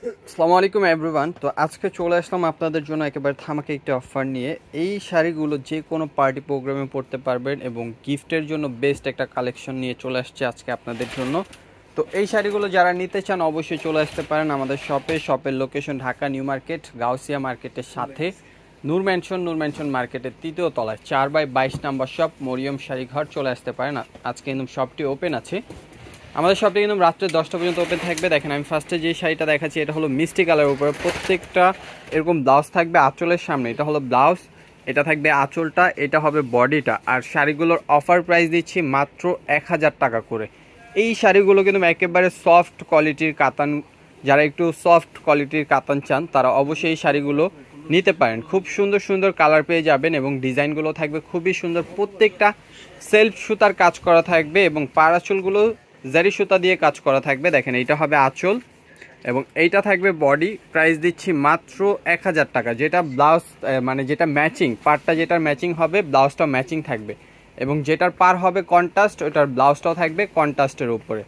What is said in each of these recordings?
আসসালামু আলাইকুম এভরিওয়ান। তো আজকে চলে আসলাম আপনাদের জন্য একেবারে ধামাকা একটি অফার নিয়ে। এই শাড়িগুলো যে কোনো পার্টি প্রোগ্রামে পরতে পারবেন এবং গিফটের জন্য বেস্ট একটা কালেকশন নিয়ে চলে আসছে আজকে আপনাদের জন্য। তো এই শাড়িগুলো যারা নিতে চান অবশ্যই চলে আসতে পারেন আমাদের শপের location Dhaka new market Gausia মার্কেটের সাথে নূর ম্যানশন মার্কেটের ৩য় তলায় 4/22 নাম্বার শপ মরিয়ম শাড়িঘর। চলে আসতে পারেন। আজকে কিন্তু শপটি ওপেন আছে। আমাদের শপটি কিন্তু রাত্রে 10টা পর্যন্ত ওপেন থাকবে। দেখেন আমি ফার্স্টে যে শাড়িটা দেখাচ্ছি এটা হলো মিষ্টি কালারের উপরে, প্রত্যেকটা এরকম ব্লাউজ থাকবে আঁচলের সামনে। এটা হলো ব্লাউজ, এটা থাকবে আঁচলটা, এটা হবে বডিটা। আর শাড়িগুলোর অফার প্রাইস দিচ্ছি মাত্র 1000 টাকা করে। এই শাড়িগুলো কিন্তু একেবারে সফট কোয়ালিটির কাতান, যারা একটু সফট কোয়ালিটির কাতান চান তারা অবশ্যই এই শাড়িগুলো নিতে পারেন। খুব সুন্দর সুন্দর কালার পেয়ে যাবেন এবং ডিজাইনগুলো থাকবে খুবই সুন্দর। প্রত্যেকটা সেলফ সুতার কাজ করা থাকবে এবং পাড়াচুলগুলো জারি সুতা দিয়ে কাজ করা থাকবে। দেখেন এইটা হবে আঁচল এবং এইটা থাকবে বডি। প্রাইস দিচ্ছি মাত্র 1000 টাকা। যেটা ব্লাউজ মানে যেটা ম্যাচিং পার্টটা, যেটার ম্যাচিং হবে ব্লাউজটাও ম্যাচিং থাকবে এবং যেটার পার হবে কন্ট্রাস্ট, ওটার ব্লাউজটাও থাকবে কন্ট্রাস্টের উপরে।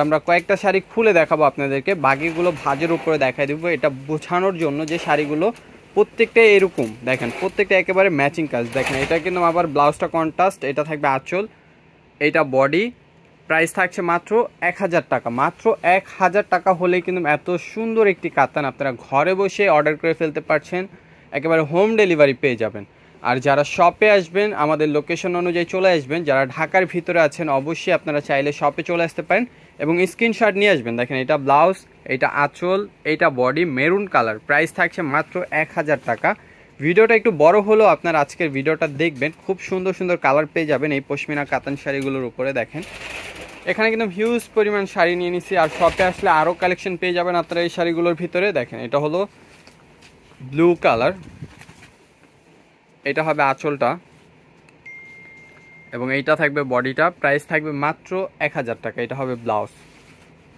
আমরা কয়েকটা শাড়ি খুলে দেখাবো আপনাদেরকে, বাকিগুলো ভাজের উপরে দেখাই দেবো এটা বোঝানোর জন্য যে শাড়িগুলো প্রত্যেকটা এরকম। দেখেন প্রত্যেকটা একেবারে ম্যাচিং কাজ। দেখেন এটা কিন্তু আবার ব্লাউজটা কন্ট্রাস্ট, এটা থাকবে আঁচল, এইটা বডি। প্রাইস থাকছে মাত্র 1000 টাকা। মাত্র 1000 টাকা হলেই কিন্তু এত সুন্দর একটি কাতান আপনারা ঘরে বসে অর্ডার করে ফেলতে পারছেন, একেবারে হোম ডেলিভারি পেয়ে যাবেন। আর যারা শপে আসবেন আমাদের লোকেশন অনুযায়ী চলে আসবেন, যারা ঢাকার ভিতরে আছেন অবশ্যই আপনারা চাইলে শপে চলে আসতে পারেন এবং স্ক্রিনশট নিয়ে আসবেন। দেখেন এটা ব্লাউজ, এটা আঁচল, এইটা বডি, মেরুন কালার। প্রাইস থাকছে মাত্র 1000 টাকা। ভিডিওটা একটু বড় হলেও আপনার আজকের ভিডিওটা দেখবেন, খুব সুন্দর সুন্দর কালার পেয়ে যাবেন এই পশমিনা কাতান শাড়িগুলোর উপরে। দেখেন এখানে কিন্তু হিউজ পরিমাণ শাড়ি নিয়ে নিছি, আর শপে আসলে আরও কালেকশন পেয়ে যাবেন আপনারা এই শাড়িগুলোর ভিতরে। দেখেন এটা হলো ব্লু কালার, এটা হবে আঁচলটা এবং এইটা থাকবে বডিটা। প্রাইস থাকবে মাত্র 1000 টাকা। এটা হবে ব্লাউজ।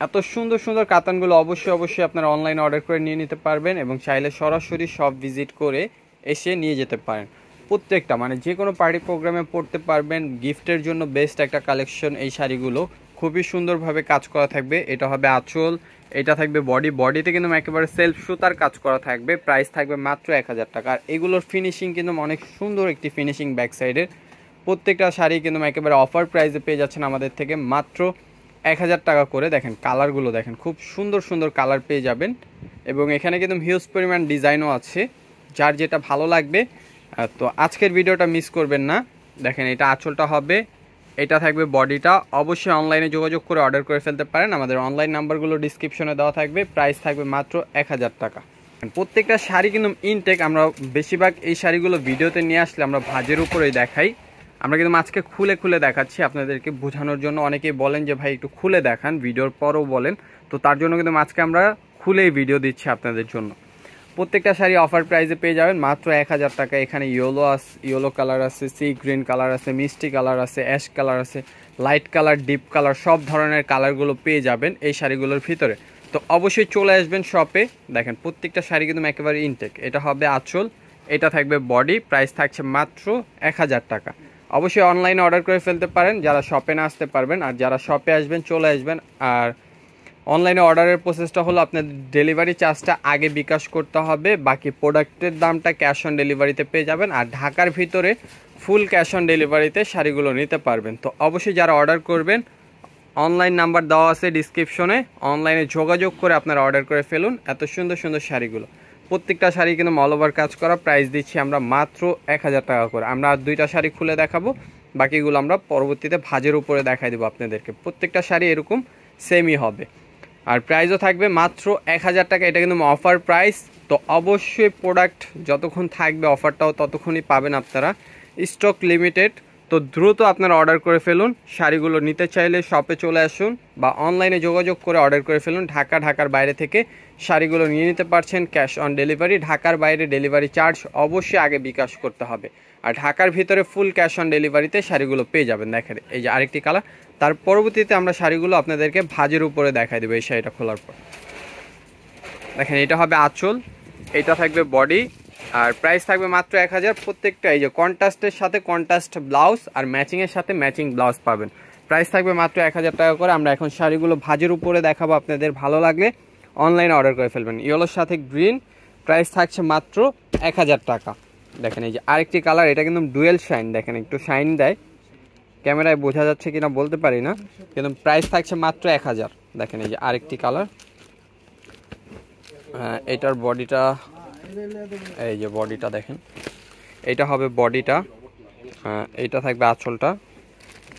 এত সুন্দর সুন্দর কাতানগুলো অবশ্যই আপনারা অনলাইনে অর্ডার করে নিয়ে নিতে পারবেন এবং চাইলে সরাসরি শপ ভিজিট করে এসে নিয়ে যেতে পারেন। প্রত্যেকটা মানে যে কোনো পার্টি প্রোগ্রামে পড়তে পারবেন। গিফটের জন্য বেস্ট একটা কালেকশন এই শাড়িগুলো, খুবই সুন্দরভাবে কাজ করা থাকবে। এটা হবে আঁচল, এটা থাকবে বডিতে কিন্তু একেবারে সেলফ সুতার কাজ করা থাকবে। প্রাইস থাকবে মাত্র 1000 টাকা। আর এগুলোর ফিনিশিং কিন্তু অনেক সুন্দর একটি ফিনিশিং ব্যাক সাইডের। প্রত্যেকটা শাড়ি কিন্তু একেবারে অফার প্রাইসে পেয়ে যাচ্ছেন আমাদের থেকে মাত্র 1000 টাকা করে। দেখেন কালারগুলো দেখেন, খুব সুন্দর সুন্দর কালার পেয়ে যাবেন এবং এখানে কিন্তু হিউজ পরিমাণ ডিজাইনও আছে, যার যেটা ভালো লাগবে। তো আজকের ভিডিওটা মিস করবেন না। দেখেন এটা আঁচলটা হবে, এটা থাকবে বডিটা। অবশ্যই অনলাইনে যোগাযোগ করে অর্ডার করে ফেলতে পারেন, আমাদের অনলাইন নাম্বারগুলো ডিসক্রিপশনে দেওয়া থাকবে। প্রাইস থাকবে মাত্র 1000 টাকা। প্রত্যেকটা শাড়ি কিন্তু ইনটেক। আমরা বেশিরভাগ এই শাড়িগুলো ভিডিওতে নিয়ে আসলে আমরা ভাজের উপরেই দেখাই, আমরা কিন্তু আজকে খুলে খুলে দেখাচ্ছি আপনাদেরকে বোঝানোর জন্য। অনেকেই বলেন যে ভাই একটু খুলে দেখান, ভিডিওর পরও বলেন, তো তার জন্য কিন্তু আজকে আমরা খুলেই ভিডিও দিচ্ছি আপনাদের জন্য। প্রত্যেকটা শাড়ি অফার প্রাইসে পেয়ে যাবেন মাত্র 1000 টাকা। এখানে ইয়েলো কালার আছে, সি গ্রিন কালার আছে, মিষ্টি কালার আছে, অ্যাশ কালার আছে, লাইট কালার, ডিপ কালার, সব ধরনের কালারগুলো পেয়ে যাবেন এই শাড়িগুলোর ভিতরে। তো অবশ্যই চলে আসবেন শপে। দেখেন প্রত্যেকটা শাড়ি কিন্তু একেবারে ইনটেক। এটা হবে আঁচল, এটা থাকবে বডি। প্রাইস থাকছে মাত্র 1000 টাকা। অবশ্যই অনলাইনে অর্ডার করে ফেলতে পারেন যারা শপে না আসতে পারবেন, আর যারা শপে আসবেন চলে আসবেন। আর অনলাইনে অর্ডারের প্রসেসটা হলো আপনার ডেলিভারি চার্জটা আগে বিকাশ করতে হবে, বাকি প্রোডাক্টের দামটা ক্যাশ অন ডেলিভারিতে পেয়ে যাবেন। আর ঢাকার ভিতরে ফুল ক্যাশ অন ডেলিভারিতে শাড়িগুলো নিতে পারবেন। তো অবশ্যই যারা অর্ডার করবেন অনলাইন নাম্বার দেওয়া আছে ডিসক্রিপশনে, অনলাইনে যোগাযোগ করে আপনারা অর্ডার করে ফেলুন এত সুন্দর সুন্দর শাড়িগুলো। প্রত্যেকটা শাড়ি কিন্তু অল ওভার কাজ করা। প্রাইস দিচ্ছি আমরা মাত্র 1000 টাকা করে। আমরা আর দুইটা শাড়ি খুলে দেখাবো, বাকিগুলো আমরা পরবর্তীতে ভাজের উপরে দেখাই দেবো আপনাদেরকে। প্রত্যেকটা শাড়ি এরকম সেমই হবে আর প্রাইসও থাকবে মাত্র 1000 টাকা। এটা কিন্তু অফার প্রাইস। তো অবশ্যই প্রোডাক্ট যতক্ষণ থাকবে অফারটাও ততক্ষণই পাবেন আপনারা, স্টক লিমিটেড। তো দ্রুত আপনারা অর্ডার করে ফেলুন। শাড়িগুলো নিতে চাইলে শপে চলে আসুন বা অনলাইনে যোগাযোগ করে অর্ডার করে ফেলুন। ঢাকার বাইরে থেকে শাড়িগুলো নিয়ে নিতে পারছেন ক্যাশ অন ডেলিভারি। ঢাকার বাইরে ডেলিভারি চার্জ অবশ্যই আগে বিকাশ করতে হবে, আর ঢাকার ভিতরে ফুল ক্যাশ অন ডেলিভারিতে শাড়িগুলো পেয়ে যাবেন। দেখেন এই যে আরেকটি কালার। তার পরবর্তীতে আমরা শাড়িগুলো আপনাদেরকে ভাজের উপরে দেখাই দেবো এই শাড়িটা খোলার পর। দেখেন এটা হবে আঁচল, এটা থাকবে বডি, আর প্রাইস থাকবে মাত্র 1000। প্রত্যেকটা এই যে কন্ট্রাস্টের সাথে কন্ট্রাস্ট ব্লাউজ আর ম্যাচিংয়ের সাথে ম্যাচিং ব্লাউজ পাবেন। প্রাইস থাকবে মাত্র 1000 টাকা করে। আমরা এখন শাড়িগুলো ভাজের উপরে দেখাবো আপনাদের, ভালো লাগলে অনলাইনে অর্ডার করে ফেলবেন। ইয়েলোর সাথে গ্রিন, প্রাইস থাকছে মাত্র 1000 টাকা। দেখেন এই যে আরেকটি কালার, এটা কিন্তু ডুয়েল শাইন, দেখেন একটু শাইন দেয়, ক্যামেরায় বোঝা যাচ্ছে কিনা বলতে পারি না, কিন্তু প্রাইস থাকছে মাত্র 1000। দেখেন এই যে আরেকটি কালার, এটার বডিটা, এই যে বডিটা দেখেন, এইটা হবে বডিটা, এইটা থাকবে আঁচলটা,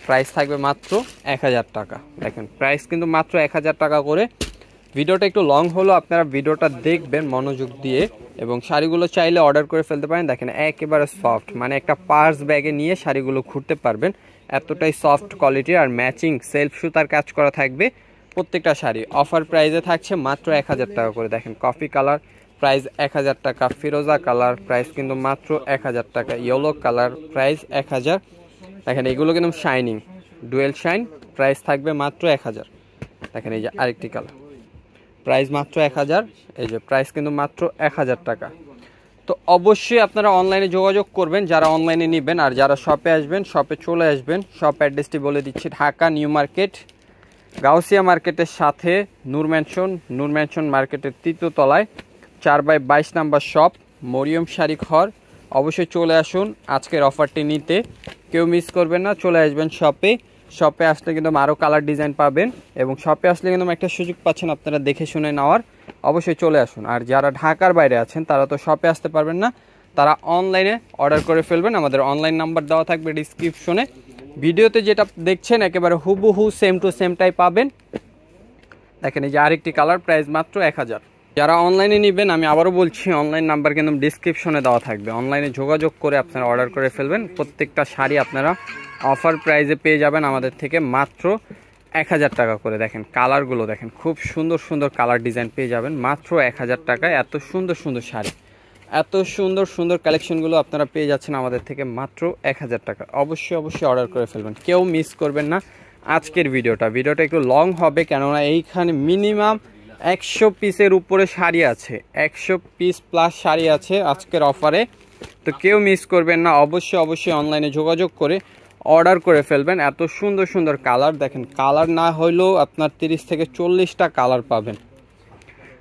প্রাইস থাকবে মাত্র 1000 টাকা। দেখেন প্রাইস কিন্তু মাত্র 1000 টাকা করে। ভিডিওটা একটু লং হলো, আপনারা ভিডিওটা দেখবেন মনোযোগ দিয়ে, এবং শাড়িগুলো চাইলে অর্ডার করে ফেলতে পারেন। দেখেন একেবারে সফট, মানে একটা পার্স ব্যাগে নিয়ে শাড়িগুলো ঘুরতে পারবেন, এতটাই সফট কোয়ালিটি। আর ম্যাচিং সেলফ সুতার কাজ করা থাকবে প্রত্যেকটা শাড়ি। অফার প্রাইসে থাকছে মাত্র 1000 টাকা করে। দেখেন কফি কালার, প্রাইস 1000 টাকা। ফিরোজা কালার, প্রাইস কিন্তু মাত্র 1000 টাকা। Yellow colour, price 1000। দেখেন এগুলো কিন্তু শাইনিং, ডুয়েল শাইন, প্রাইস থাকবে মাত্র 1000। দেখেন এই যে আরেকটি কালার, প্রাইস মাত্র 1000। এই যে প্রাইস কিন্তু মাত্র 1000 টাকা। তো অবশ্যই আপনারা অনলাইনে যোগাযোগ করবেন যারা অনলাইনে নেবেন, আর যারা শপে আসবেন শপে চলে আসবেন। শপ অ্যাড্রেসটি বলে দিচ্ছি, ঢাকা নিউ মার্কেট, গাউসিয়া মার্কেটের সাথে নূর ম্যানশন মার্কেটের 3য় তলায় 4/22 নাম্বার শপ, মরিয়ম শাড়ি ঘর। অবশ্যই চলে আসুন আজকের অফারটি নিতে, কেউ মিস করবেন না, চলে আসবেন শপে। শপে আসলে কিন্তু আরও কালার ডিজাইন পাবেন, এবং শপে আসলে কিন্তু একটা সুযোগ পাচ্ছেন আপনারা দেখে শুনে নেওয়ার। অবশ্যই চলে আসুন। আর যারা ঢাকার বাইরে আছেন তারা তো শপে আসতে পারবেন না, তারা অনলাইনে অর্ডার করে ফেলবেন। আমাদের অনলাইন নাম্বার দেওয়া থাকবে ডিসক্রিপশনে। ভিডিওতে যেটা দেখছেন একেবারে হুবহু সেম টু সেমটাই পাবেন। দেখেন এই যে আরেকটি কালার, প্রাইস মাত্র 1000। যারা অনলাইনে নেবেন, আমি আবারও বলছি, অনলাইন নাম্বার কিন্তু ডিসক্রিপশনে দেওয়া থাকবে, অনলাইনে যোগাযোগ করে আপনারা অর্ডার করে ফেলবেন। প্রত্যেকটা শাড়ি আপনারা অফার প্রাইসে পেয়ে যাবেন আমাদের থেকে মাত্র 1000 টাকা করে। দেখেন কালারগুলো দেখেন, খুব সুন্দর সুন্দর কালার ডিজাইন পেয়ে যাবেন মাত্র 1000 টাকায়। এত সুন্দর সুন্দর শাড়ি, এত সুন্দর সুন্দর কালেকশনগুলো আপনারা পেয়ে যাচ্ছেন আমাদের থেকে মাত্র 1000 টাকা। অবশ্যই অর্ডার করে ফেলবেন, কেউ মিস করবেন না আজকের ভিডিওটা একটু লং হবে, কেননা এইখানে মিনিমাম 100 পিসের উপরে শাড়ি আছে, 100 পিস প্লাস শাড়ি আছে আজকের অফারে। তো কেউ মিস করবেন না, অবশ্যই অনলাইনে যোগাযোগ করে অর্ডার করে ফেলবেন। এত সুন্দর সুন্দর কালার, দেখেন কালার না হইলেও আপনার 30 থেকে 40টা কালার পাবেন।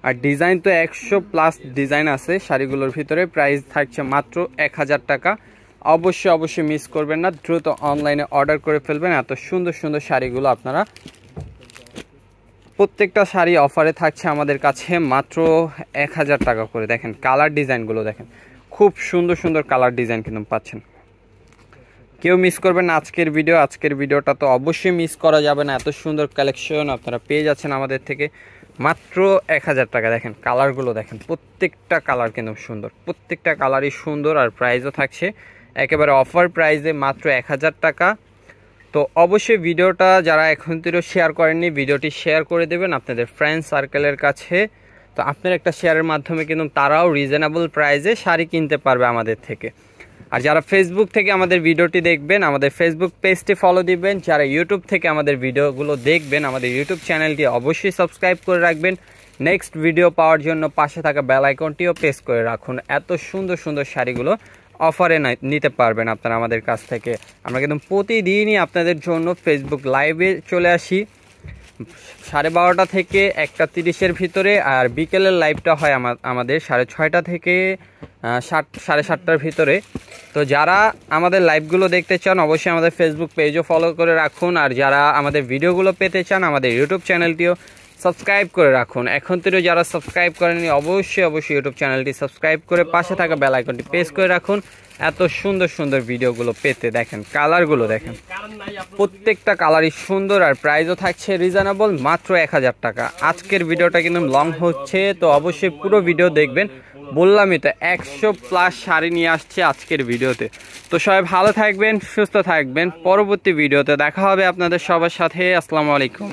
আর ডিজাইন তো 100 প্লাস ডিজাইন আছে শাড়িগুলোর ভিতরে। প্রাইস থাকছে মাত্র 1000 টাকা। অবশ্যই মিস করবেন না, দ্রুত অনলাইনে অর্ডার করে ফেলবেন। এত সুন্দর সুন্দর শাড়িগুলো আপনারা, প্রত্যেকটা শাড়ি অফারে থাকছে আমাদের কাছে মাত্র 1000 টাকা করে। দেখেন কালার ডিজাইনগুলো দেখেন, খুব সুন্দর সুন্দর কালার ডিজাইন কিন্তু পাচ্ছেন। কেউ মিস করবেন না আজকের ভিডিওটা তো অবশ্যই মিস করা যাবে না। এত সুন্দর কালেকশন আপনারা পেয়ে যাচ্ছেন আমাদের থেকে মাত্র 1000 টাকা। দেখেন কালারগুলো দেখেন, প্রত্যেকটা কালার কিন্তু সুন্দর, প্রত্যেকটা কালারই সুন্দর। আর প্রাইসও থাকছে একেবারে অফার প্রাইসে মাত্র 1000 টাকা। তো অবশ্যই ভিডিওটা যারা এখন থেকে শেয়ার করেননি, ভিডিওটি শেয়ার করে দেবেন আপনাদের ফ্রেন্ড সার্কেলের কাছে। তো আপনার একটা শেয়ারের মাধ্যমে কিন্তু তারাও রিজনেবল প্রাইসে শাড়ি কিনতে পারবে আমাদের থেকে। আর যারা ফেসবুক থেকে আমাদের ভিডিওটি দেখবেন, আমাদের ফেসবুক পেজটি ফলো দিবেন। যারা ইউটিউব থেকে আমাদের ভিডিওগুলো দেখবেন, আমাদের ইউটিউব চ্যানেলটি অবশ্যই সাবস্ক্রাইব করে রাখবেন। নেক্সট ভিডিও পাওয়ার জন্য পাশে থাকা বেল আইকনটিও প্রেস করে রাখুন। এত সুন্দর সুন্দর শাড়িগুলো অফারে নিতে পারবেন আপনারা আমাদের কাছ থেকে। আমরা কিন্তু প্রতিদিনই আপনাদের জন্য ফেসবুক লাইভে চলে আসি 12:30 থেকে 1:30-এর ভিতরে। আর বিকেলের লাইভটা হয় আমাদের 6:30 থেকে 7:30-এর ভিতরে। তো যারা আমাদের লাইভগুলো দেখতে চান অবশ্যই আমাদের ফেসবুক পেজও ফলো করে রাখুন। আর যারা আমাদের ভিডিওগুলো পেতে চান আমাদের ইউটিউব চ্যানেলটিও সাবস্ক্রাইব করে রাখুন। এখন থেকে যারা সাবস্ক্রাইব করেননি অবশ্যই ইউটিউব চ্যানেলটি সাবস্ক্রাইব করে পাশে থাকা বেল আইকনটি প্রেস করে রাখুন এত সুন্দর সুন্দর ভিডিওগুলো পেতে। দেখেন কালারগুলো দেখেন, প্রত্যেকটা কালারই সুন্দর। আর প্রাইসও থাকছে রিজনেবল মাত্র 1000 টাকা। আজকের ভিডিওটা কিন্তু লং হচ্ছে, তো অবশ্যই পুরো ভিডিও দেখবেন। বললামই তো 100 প্লাস শাড়ি নিয়ে আসছে আজকের ভিডিওতে। তো সবাই ভালো থাকবেন, সুস্থ থাকবেন। পরবর্তী ভিডিওতে দেখা হবে আপনাদের সবার সাথে। আসসালামু আলাইকুম।